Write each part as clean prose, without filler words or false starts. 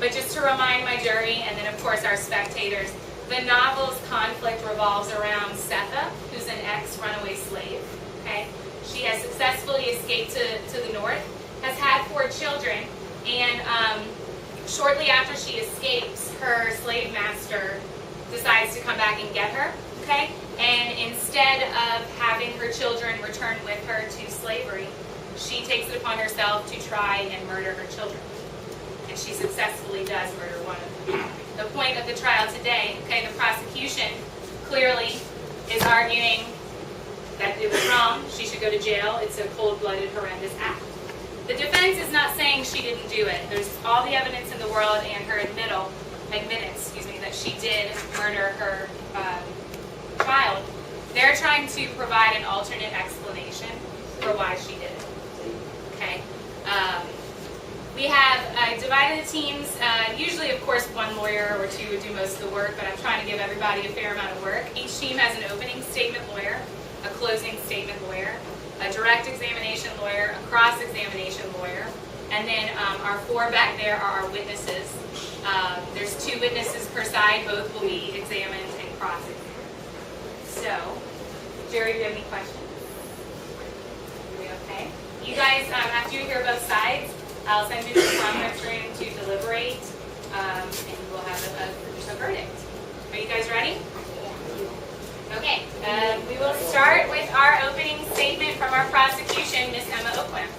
But just to remind my jury, and then of course our spectators, the novel's conflict revolves around Setha, who's an ex-runaway slave. Okay, she has successfully escaped to the north, has had 4 children, and shortly after she escapes, her slave master decides to come back and get her. Okay, and instead of having her children return with her to slavery, she takes it upon herself to try and murder her children. And she successfully does murder one of them. The point of the trial today, okay, the prosecution clearly is arguing that it was wrong, she should go to jail, it's a cold-blooded, horrendous act. The defense is not saying she didn't do it. There's all the evidence in the world, and her admittance, that she did murder her child. They're trying to provide an alternate explanation for why she did it. Okay. We have divided the teams. Usually, of course, 1 lawyer or 2 would do most of the work, but I'm trying to give everybody a fair amount of work. Each team has an opening statement lawyer, a closing statement lawyer, a direct examination lawyer, a cross-examination lawyer, and then our 4 back there are our witnesses. There's 2 witnesses per side. Both will be examined and cross-examined. So, Jerry, do you have any questions? Are we okay? You guys, after you hear both sides, I'll send you to the conference room to deliberate, and we'll have a verdict. Are you guys ready? Okay, we will start with our opening statement from our prosecution, Miss Emma Oakland.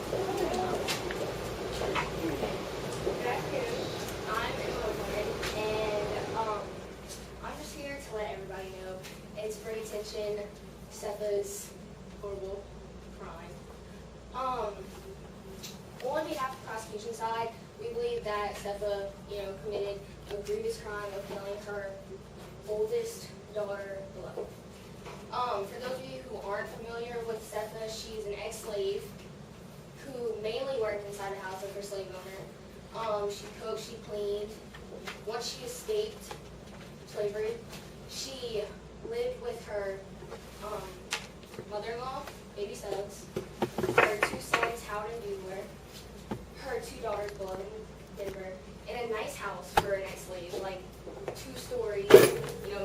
Good afternoon. I'm Emma Oakland, and I'm just here to let everybody know it's bring attention Setha's horrible crime. On behalf of the prosecution side, we believe that Setha, committed a grievous crime of killing her oldest daughter, Beloved. For those of you who aren't familiar with Setha, she's an ex-slave who mainly worked inside the house of her slave owner. She cooked, she cleaned. Once she escaped slavery, she lived with her mother-in-law, Baby Suggs, her 2 sons, Howard and Bugler, her 2 daughters, Beloved and Denver, in a nice house for an ex-slave, like 2 stories.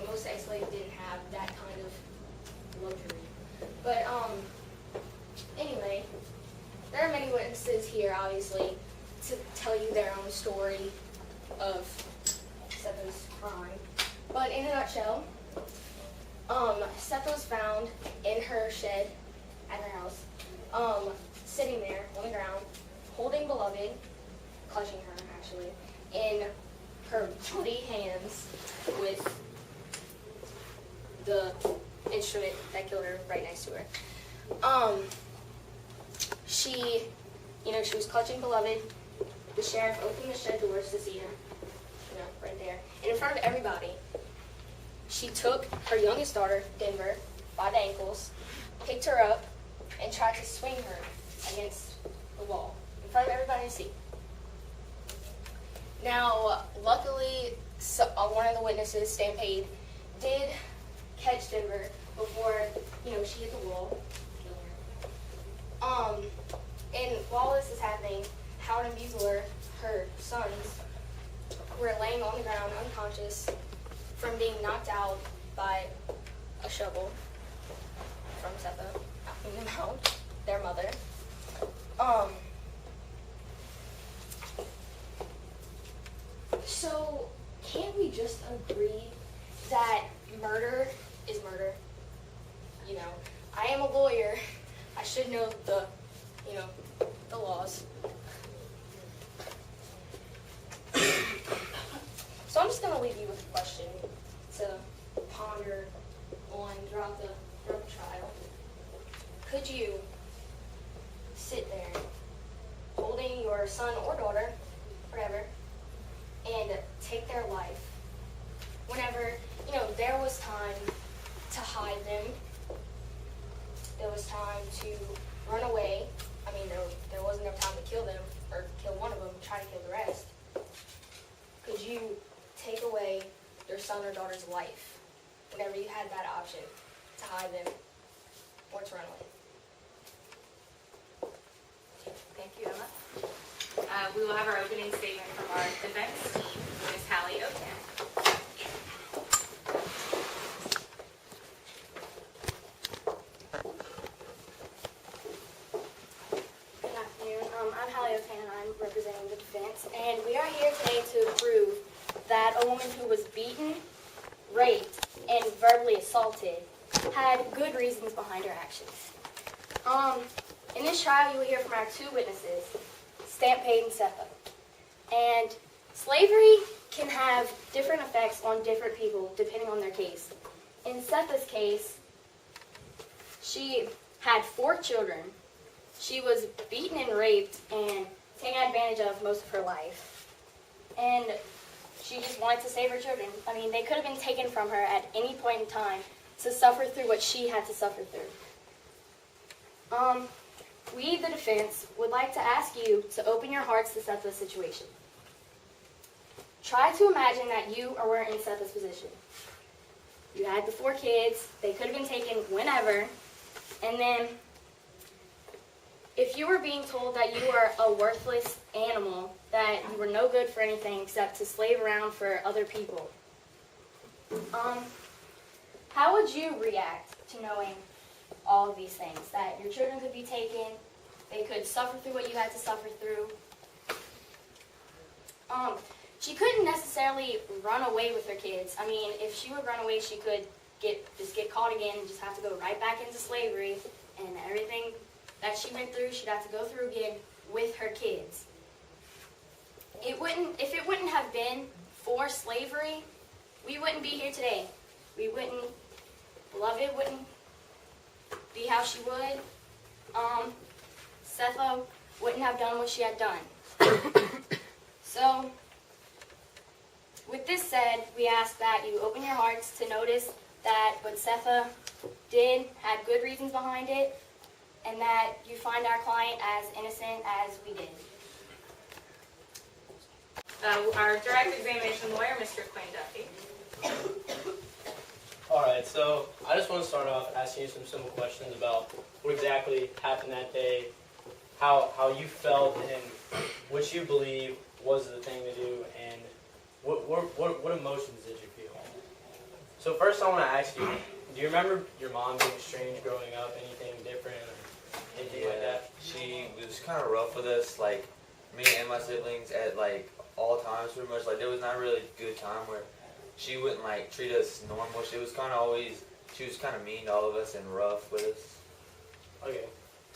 Most ex-slaves didn't have that kind of luxury. But anyway, there are many witnesses here, obviously, to tell you their own story of Setha's crime. But in a nutshell, Setha was found in her shed at her house, sitting there on the ground, holding Beloved, clutching her actually, in her bloody hands with the instrument that killed her right next to her. She was clutching Beloved. The sheriff opened the shed doors to see her, right there. And in front of everybody, she took her youngest daughter, Denver, by the ankles, picked her up, and tried to swing her against the wall in front of everybody to see. Now, luckily, one of the witnesses, Stampede, did catch Denver before, she hit the wall, killing her. And while this is happening, Howard and Bugler, her sons, were laying on the ground unconscious from being knocked out by a shovel from Setha, knocking them out, their mother. So, can't we just agree that murder is murder? I am a lawyer. I should know the laws. So I'm just going to leave you with a question to ponder on throughout the trial. Could you sit there holding your son or daughter, whatever, and take their life whenever, there was time to hide them, there was time to run away. I mean, there wasn't enough time to kill them, or kill one of them, try to kill the rest. Could you take away your son or daughter's life whenever you had that option to hide them or to run away? Thank you, Emma. We will have our opening statement from our defense team. and we are here today to prove that a woman who was beaten, raped, and verbally assaulted had good reasons behind her actions. In this trial, you will hear from our two witnesses, Stampede and Setha. And slavery can have different effects on different people depending on their case. In Setha's case, she had 4 children. She was beaten and raped and taken advantage of most of her life. And she just wanted to save her children. I mean, they could have been taken from her at any point in time to suffer through what she had to suffer through. We, the defense, would like to ask you to open your hearts to Setha's situation. Try to imagine that you were in Setha's position. You had the 4 kids. They could have been taken whenever. And then, if you were being told that you were a worthless animal, that you were no good for anything except to slave around for other people, how would you react to knowing all of these things? That your children could be taken, they could suffer through what you had to suffer through. She couldn't necessarily run away with her kids. I mean, if she would run away, she could just get caught again and just have to go right back into slavery, and everything that she went through, she'd have to go through again with her kids. If it wouldn't have been for slavery, we wouldn't be here today. We wouldn't, Beloved wouldn't be how she would. Setha wouldn't have done what she had done. So, with this said, we ask that you open your hearts to notice that what Setha did had good reasons behind it, and that you find our client as innocent as we did. Our direct examination lawyer, Mr. Quinn Duffy. Alright, so I just want to start off asking you some simple questions about what exactly happened that day, how you felt, and what you believe was the thing to do, and what emotions did you feel? So first I want to ask you, do you remember your mom being strange growing up, anything different, or anything like that? She was kind of rough with us, like me and my siblings at like all times pretty much. Like there was not really a good time where she wouldn't like treat us normal. She was kind of mean to all of us and rough with us. Okay.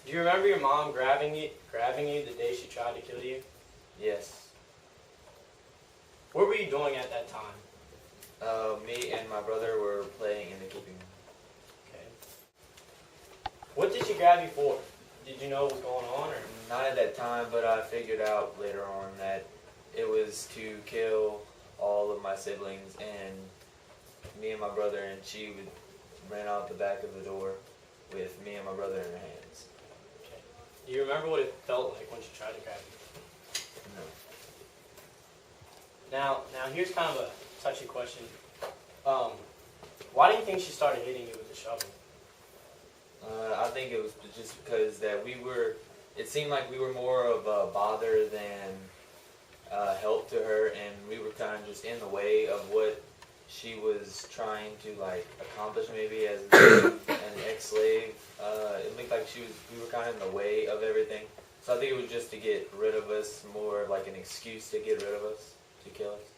Do you remember your mom grabbing you the day she tried to kill you? Yes. What were you doing at that time? Me and my brother were playing in the keeping room. Okay. What did she grab you for? Did you know what was going on, or? Not at that time, but I figured out later on that it was to kill all of my siblings and me and my brother, and she ran out the back of the door with me and my brother in her hands. Okay. Do you remember what it felt like when she tried to grab you? No. Now here's kind of a touchy question. Why do you think she started hitting you with the shovel? I think it was just because that it seemed like we were more of a bother than help to her, and we were kind of just in the way of what she was trying to like accomplish, maybe as an ex-slave. It looked like we were kind of in the way of everything. So I think it was just to get rid of us, more like an excuse to get rid of us, to kill us.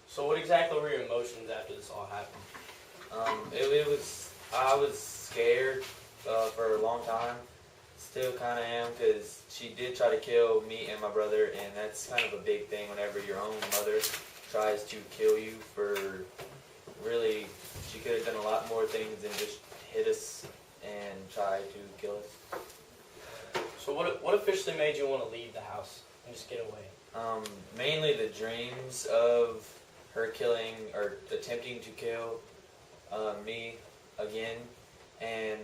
So what exactly were your emotions after this all happened? I was scared for a long time. Still kind of am, because she did try to kill me and my brother, and that's kind of a big thing whenever your own mother tries to kill you for really, she could have done a lot more things than just hit us and try to kill us. So what officially made you want to leave the house and just get away? Mainly the dreams of her killing or attempting to kill me again, and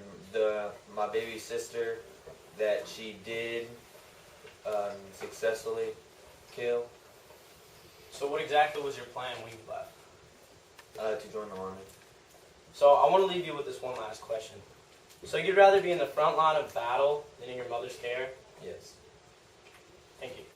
my baby sister that she did successfully kill. So what exactly was your plan when you left? To join the army. So I want to leave you with this one last question. So you'd rather be in the front line of battle than in your mother's care? Yes. Thank you.